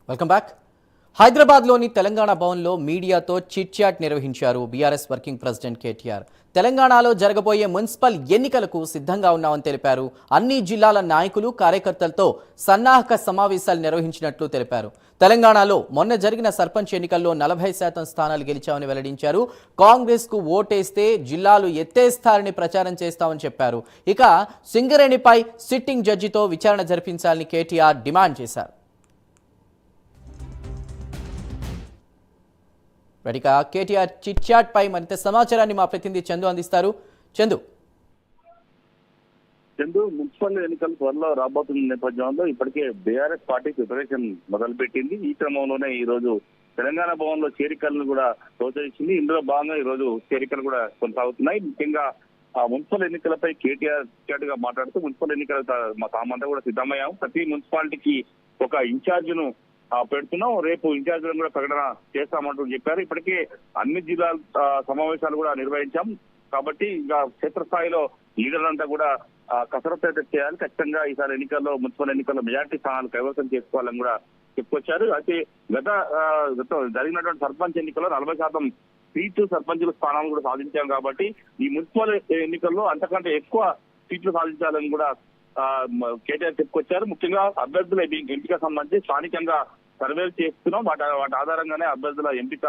Welcome back. హైదరాబాద్లోని తెలంగాణ భవన్లో మీడియాతో చిట్ చాట్ నిర్వహించారు బీఆర్ఎస్ వర్కింగ్ ప్రెసిడెంట్ కేటీఆర్. తెలంగాణలో జరగబోయే మున్సిపల్ ఎన్నికలకు సిద్ధంగా ఉన్నామని తెలిపారు. అన్ని జిల్లాల నాయకులు కార్యకర్తలతో సన్నాహక సమావేశాలు నిర్వహించినట్లు తెలిపారు. తెలంగాణలో మొన్న జరిగిన సర్పంచ్ ఎన్నికల్లో 40% స్థానాలు గెలిచామని వెల్లడించారు. కాంగ్రెస్ కు ఓటేస్తే జిల్లాలు ఎత్తేస్తారని ప్రచారం చేస్తామని చెప్పారు. ఇక సింగరేణిపై సిట్టింగ్ జడ్జితో విచారణ జరిపించాలని కేటీఆర్ డిమాండ్ చేశారు. రెడీగా కేటీఆర్ చిట్ చాట్ పై మరింత సమాచారాన్ని మా ప్రతినిధి చందు అందిస్తారు. చందు మున్సిపల్ ఎన్నికలు త్వరలో రాబోతున్న నేపథ్యంలో ఇప్పటికే బీఆర్ఎస్ పార్టీ ప్రిపరేషన్ మొదలుపెట్టింది. ఈ క్రమంలోనే ఈ రోజు తెలంగాణ భవన్ లో చేరికలను కూడా ప్రోత్సహించింది. ఇందులో భాగంగా ఈ రోజు చేరికలు కూడా కొనసాగుతున్నాయి. ముఖ్యంగా ఆ మున్సిపల్ ఎన్నికలపై కేటీఆర్ చాట్ గా మాట్లాడుతూ మున్సిపల్ ఎన్నికల తామంతా కూడా సిద్ధమయ్యాము. ప్రతి మున్సిపాలిటీకి ఒక ఇన్ఛార్జ్ ను పెడుతున్నాం. రేపు ఇన్ఛార్జీలను కూడా ప్రకటన చేస్తామంటూ చెప్పారు. ఇప్పటికే అన్ని జిల్లాల సమావేశాలు కూడా నిర్వహించాం కాబట్టి ఇంకా క్షేత్రస్థాయిలో లీడర్లంతా కూడా కసరత్తు అయితే చేయాలి. ఖచ్చితంగా ఈసారి ఎన్నికల్లో మున్సిపల్ ఎన్నికల్లో మెజార్టీ స్థానాలు కైవసం చేసుకోవాలని కూడా చెప్పుకొచ్చారు. అయితే గత జరిగినటువంటి సర్పంచ్ ఎన్నికల్లో 40% సీట్లు సర్పంచుల స్థానాలు కూడా సాధించాం కాబట్టి ఈ మున్సిపల్ ఎన్నికల్లో అంతకంటే ఎక్కువ సీట్లు సాధించాలని కూడా కేటీఆర్ చెప్పుకొచ్చారు. ముఖ్యంగా అభ్యర్థుల ఎంపిక సంబంధించి స్థానికంగా సర్వేలు చేస్తున్నాం. వాటి ఆధారంగానే అభ్యర్థుల ఎంపిక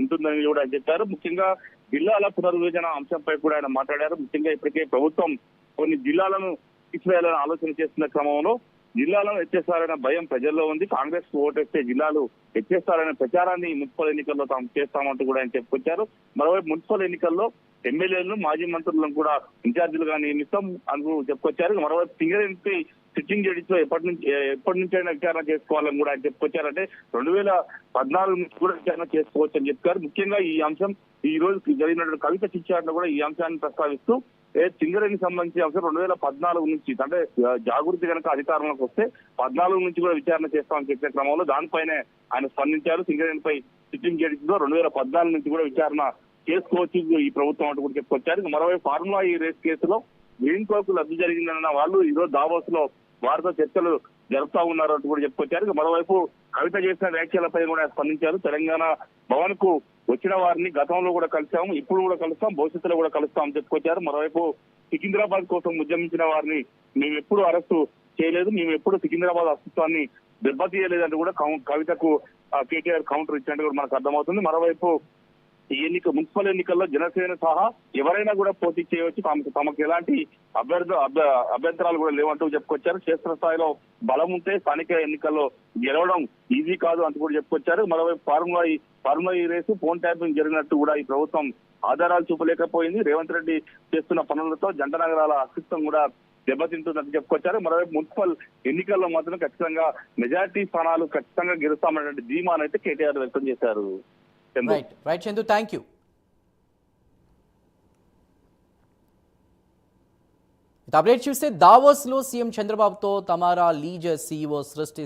ఉంటుందని కూడా చెప్పారు. ముఖ్యంగా జిల్లాల పునర్విభజన అంశంపై కూడా ఆయన మాట్లాడారు. ముఖ్యంగా ఇప్పటికే ప్రభుత్వం కొన్ని జిల్లాలను తీసివేయాలని ఆలోచన చేస్తున్న క్రమంలో జిల్లాలను ఎత్తేస్తారనే భయం ప్రజల్లో ఉంది. కాంగ్రెస్ ఓటేస్తే జిల్లాలు ఎత్తేస్తారనే ప్రచారాన్ని మున్సిపల్ ఎన్నికల్లో తాము చేస్తామంటూ కూడా ఆయన చెప్పుకొచ్చారు. మరోవైపు మున్సిపల్ ఎన్నికల్లో ఎమ్మెల్యేలను మాజీ మంత్రులను కూడా ఇన్ఛార్జీలుగా నియమిస్తాం అంటూ చెప్పుకొచ్చారు. మరోవైపు సింగరేణిపై సిట్టింగ్ జడ్జితో ఎప్పటి నుంచైనా విచారణ చేసుకోవాలని కూడా ఆయన చెప్పుకొచ్చారంటే 2014 నుంచి కూడా విచారణ చేసుకోవచ్చు అని చెప్పారు. ముఖ్యంగా ఈ అంశం ఈ రోజు జరిగినటువంటి కవిత చిట్చాట్లో కూడా ఈ అంశాన్ని ప్రస్తావిస్తూ సింగరేణికి సంబంధించిన అంశం 2014 నుంచి అంటే జాగృతి కనుక అధికారంలోకి వస్తే 14 నుంచి కూడా విచారణ చేస్తామని చెప్పిన క్రమంలో దానిపైనే ఆయన స్పందించారు. సింగరేణిపై సిట్టింగ్ జడ్జితో 2014 నుంచి కూడా విచారణ చేసుకోవచ్చు ఈ ప్రభుత్వం అంటూ కూడా చెప్పుకొచ్చారు. మరోవైపు ఫార్ములా ఈ రేస్ కేసులో గ్రీన్ కోర్టు లబ్ధి జరిగిందన్న వాళ్ళు ఈ రోజు దావోస్ లో వారితో చర్చలు జరుపుతా ఉన్నారు అంటూ కూడా చెప్పుకొచ్చారు. మరోవైపు కవిత చేసిన వ్యాఖ్యలపై కూడా స్పందించారు. తెలంగాణ భవన్ కు వచ్చిన వారిని గతంలో కూడా కలిసాము, ఇప్పుడు కూడా కలుస్తాం, భవిష్యత్తులో కూడా కలుస్తామని చెప్పుకొచ్చారు. మరోవైపు సికింద్రాబాద్ కోసం ఉద్యమించిన వారిని మేము ఎప్పుడు అరెస్టు చేయలేదు, మేము ఎప్పుడు సికింద్రాబాద్ అస్తిత్వాన్ని దెబ్బతీయలేదంటూ కూడా కవితకు కేటీఆర్ కౌంటర్ ఇచ్చినట్టు కూడా మనకు అర్థమవుతుంది. మరోవైపు ఈ మున్సిపల్ ఎన్నికల్లో జనసేన సహా ఎవరైనా కూడా పోటీ చేయవచ్చు, తమకు ఎలాంటి అభ్యంతరాలు కూడా లేవంటూ చెప్పుకొచ్చారు. క్షేత్రస్థాయిలో బలం ఉంటే స్థానిక ఎన్నికల్లో గెలవడం ఈజీ కాదు అంటూ కూడా చెప్పుకొచ్చారు. మరోవైపు ఫార్ములా ఈ రేసు ఫోన్ ట్యాపింగ్ జరిగినట్టు కూడా ఈ ప్రభుత్వం ఆధారాలు చూపలేకపోయింది. రేవంత్ రెడ్డి చేస్తున్న పనులతో జంట నగరాల అస్తిత్వం కూడా దెబ్బతింటుందని చెప్పుకొచ్చారు. మరోవైపు మున్సిపల్ ఎన్నికల్లో మాత్రం ఖచ్చితంగా మెజార్టీ స్థానాలు ఖచ్చితంగా గెలుస్తామనేటువంటి ధీమాను అయితే కేటీఆర్ వ్యక్తం చేశారు. Right Chandu, thank you. Update చూస్తే దావోస్ లో సీఎం చంద్రబాబుతో తమారా లీజర్ సీఈఓ సృష్టి